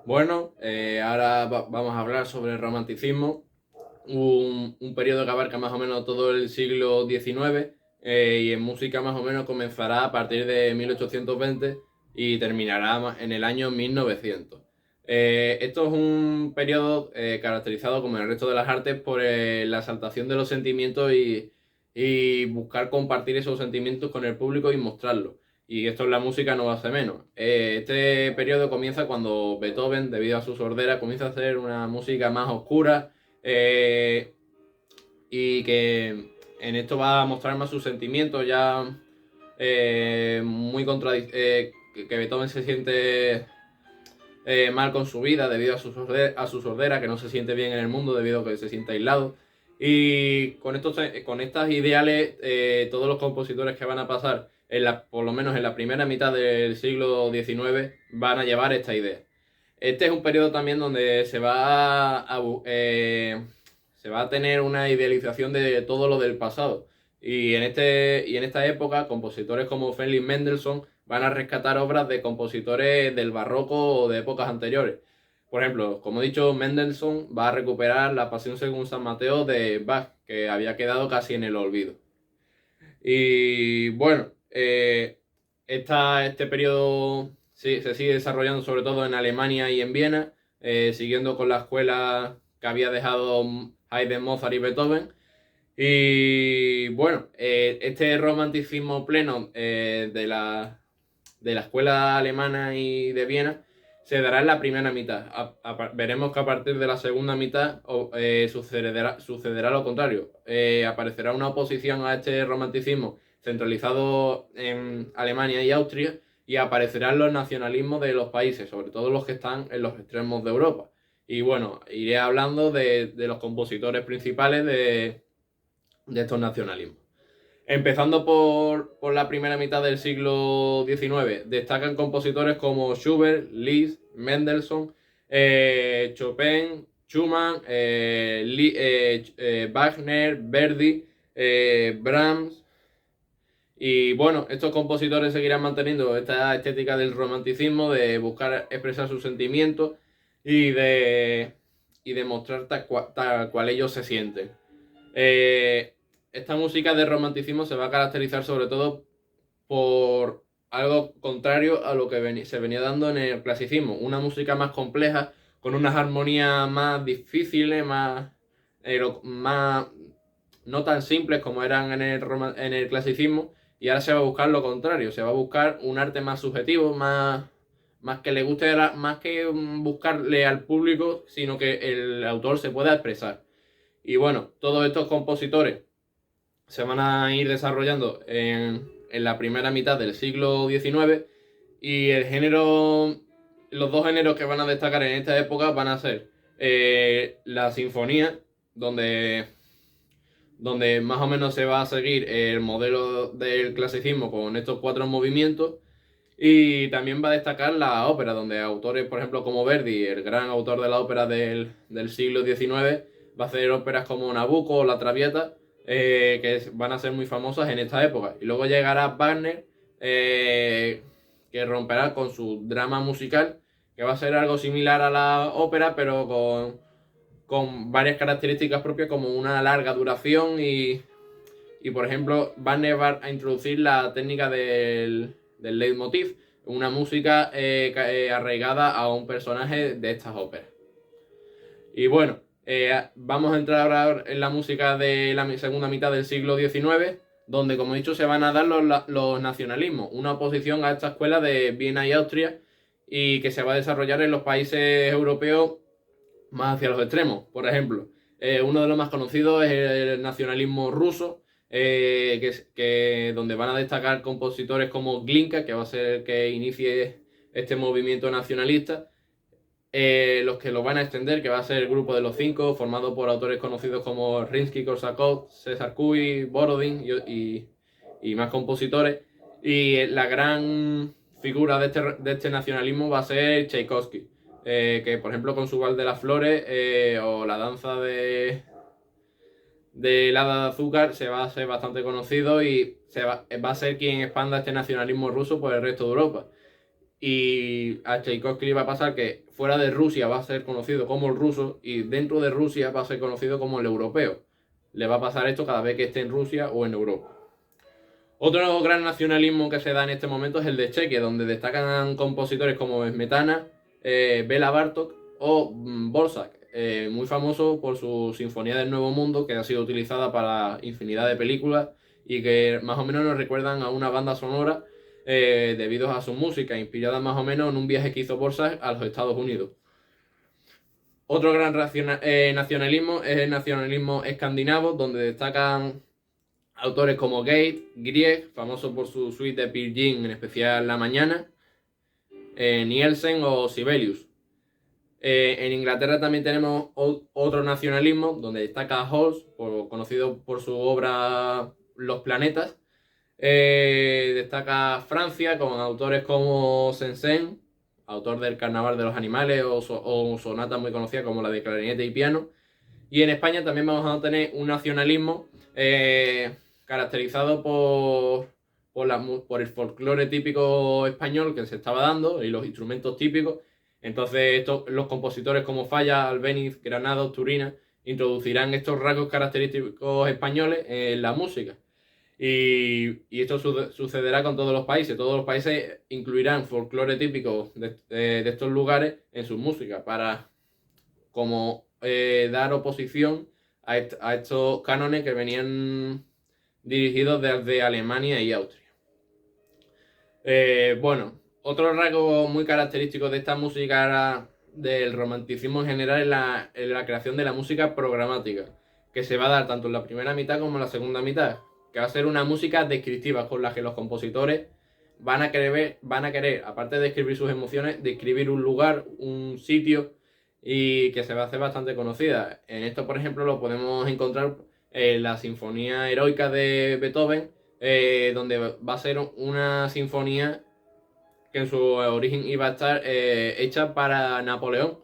Bueno, ahora vamos a hablar sobre el romanticismo, un periodo que abarca más o menos todo el siglo XIX, y en música más o menos comenzará a partir de 1820 y terminará en el año 1900. Esto es un periodo caracterizado, como en el resto de las artes, por la exaltación de los sentimientos y buscar compartir esos sentimientos con el público y mostrarlos. Y esto en la música no va a ser menos. Este periodo comienza cuando Beethoven, debido a su sordera, comienza a hacer una música más oscura, eh, y que en esto va a mostrar más sus sentimientos ya, muy que Beethoven se siente mal con su vida debido a a su sordera, que no se siente bien en el mundo debido a que se siente aislado. Y con estas ideales, todos los compositores que van a pasar, por lo menos en la primera mitad del siglo XIX, van a llevar esta idea. Este es un periodo también donde se va a tener una idealización de todo lo del pasado. Y en esta época, compositores como Felix Mendelssohn van a rescatar obras de compositores del barroco o de épocas anteriores. Por ejemplo, como he dicho, Mendelssohn va a recuperar la Pasión según San Mateo de Bach, que había quedado casi en el olvido. Y bueno, este periodo sí, se sigue desarrollando sobre todo en Alemania y en Viena, siguiendo con la escuela que había dejado Haydn, Mozart y Beethoven. Y bueno, este romanticismo pleno, de la escuela alemana y de Viena se dará en la primera mitad. Veremos que a partir de la segunda mitad sucederá lo contrario. Aparecerá una oposición a este romanticismo centralizado en Alemania y Austria, y aparecerán los nacionalismos de los países, sobre todo los que están en los extremos de Europa. Y bueno, iré hablando de los compositores principales de estos nacionalismos. Empezando por la primera mitad del siglo XIX, destacan compositores como Schubert, Liszt, Mendelssohn, Chopin, Schumann, Wagner, Verdi, Brahms. Y bueno, estos compositores seguirán manteniendo esta estética del romanticismo, de buscar expresar sus sentimientos y de mostrar tal cual ellos se sienten. Eh, Esta música de romanticismo se va a caracterizar sobre todo por algo contrario a lo que se venía dando en el clasicismo. Una música más compleja, con unas armonías más difíciles, más no tan simples como eran en el clasicismo. Y ahora se va a buscar lo contrario, se va a buscar un arte más subjetivo, más que le guste, más que buscarle al público, sino que el autor se pueda expresar. Y bueno, todos estos compositores se van a ir desarrollando en la primera mitad del siglo XIX, y los dos géneros que van a destacar en esta época van a ser la sinfonía, donde, donde más o menos se va a seguir el modelo del clasicismo con estos cuatro movimientos. Y también va a destacar la ópera, donde autores, por ejemplo, como Verdi, el gran autor de la ópera del siglo XIX, va a hacer óperas como Nabucco o La Traviata, que van a ser muy famosas en esta época. Y luego llegará Wagner, que romperá con su drama musical, que va a ser algo similar a la ópera, pero con varias características propias, como una larga duración y por ejemplo, Wagner va a introducir la técnica del leitmotiv, una música arraigada a un personaje de estas óperas. Y bueno, vamos a entrar ahora en la música de la segunda mitad del siglo XIX, donde, como he dicho, se van a dar los nacionalismos, una oposición a esta escuela de Viena y Austria, y que se va a desarrollar en los países europeos más hacia los extremos. Por ejemplo, uno de los más conocidos es el nacionalismo ruso, donde van a destacar compositores como Glinka, que va a ser el que inicie este movimiento nacionalista. Los que lo van a extender, que va a ser el grupo de los cinco, formado por autores conocidos como Rimsky-Korsakov, César Cui, Borodin y más compositores. Y la gran figura de este nacionalismo va a ser Tchaikovsky, que por ejemplo con su Val de las Flores, o la danza del Hada de Azúcar, se va a ser bastante conocido y va a ser quien expanda este nacionalismo ruso por el resto de Europa. Y a Tchaikovsky le va a pasar que fuera de Rusia va a ser conocido como el ruso y dentro de Rusia va a ser conocido como el europeo. Le va a pasar esto cada vez que esté en Rusia o en Europa. Otro gran nacionalismo que se da en este momento es el de Chequia, donde destacan compositores como Smetana, Bela Bartók o Dvořák, muy famoso por su Sinfonía del Nuevo Mundo, que ha sido utilizada para infinidad de películas y que más o menos nos recuerdan a una banda sonora debido a su música, inspirada más o menos en un viaje que hizo Dvořák a los Estados Unidos. Otro gran nacionalismo es el nacionalismo escandinavo, donde destacan autores como Grieg, famoso por su suite de Peer Gynt, en especial La Mañana, Nielsen o Sibelius. En Inglaterra también tenemos otro nacionalismo, donde destaca Holst, conocido por su obra Los Planetas. Destaca Francia con autores como Saint-Saëns, autor del Carnaval de los Animales, o sonatas muy conocidas como la de clarinete y piano. Y en España también vamos a tener un nacionalismo caracterizado por el folclore típico español que se estaba dando y los instrumentos típicos. Entonces los compositores como Falla, Albéniz, Granados, Turina introducirán estos rasgos característicos españoles en la música. Y esto sucederá con todos los países. Todos los países incluirán folclore típico de estos lugares en su música para como dar oposición a estos cánones que venían dirigidos desde Alemania y Austria. Bueno, otro rasgo muy característico de esta música del romanticismo en general es la creación de la música programática, que se va a dar tanto en la primera mitad como en la segunda mitad, que va a ser una música descriptiva con la que los compositores van a querer, aparte de describir sus emociones, describir un lugar, un sitio, y que se va a hacer bastante conocida. En esto, por ejemplo, lo podemos encontrar en la Sinfonía Heroica de Beethoven, donde va a ser una sinfonía que en su origen iba a estar hecha para Napoleón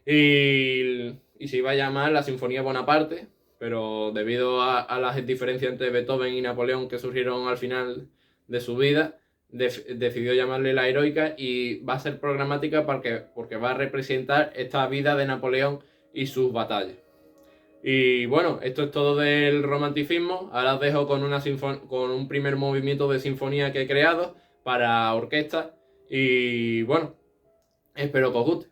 y se iba a llamar la Sinfonía Bonaparte, pero debido a las diferencias entre Beethoven y Napoleón que surgieron al final de su vida, decidió llamarle la Heroica y va a ser programática porque va a representar esta vida de Napoleón y sus batallas. Y bueno, esto es todo del romanticismo. Ahora os dejo con un primer movimiento de sinfonía que he creado para orquesta. Y bueno, espero que os guste.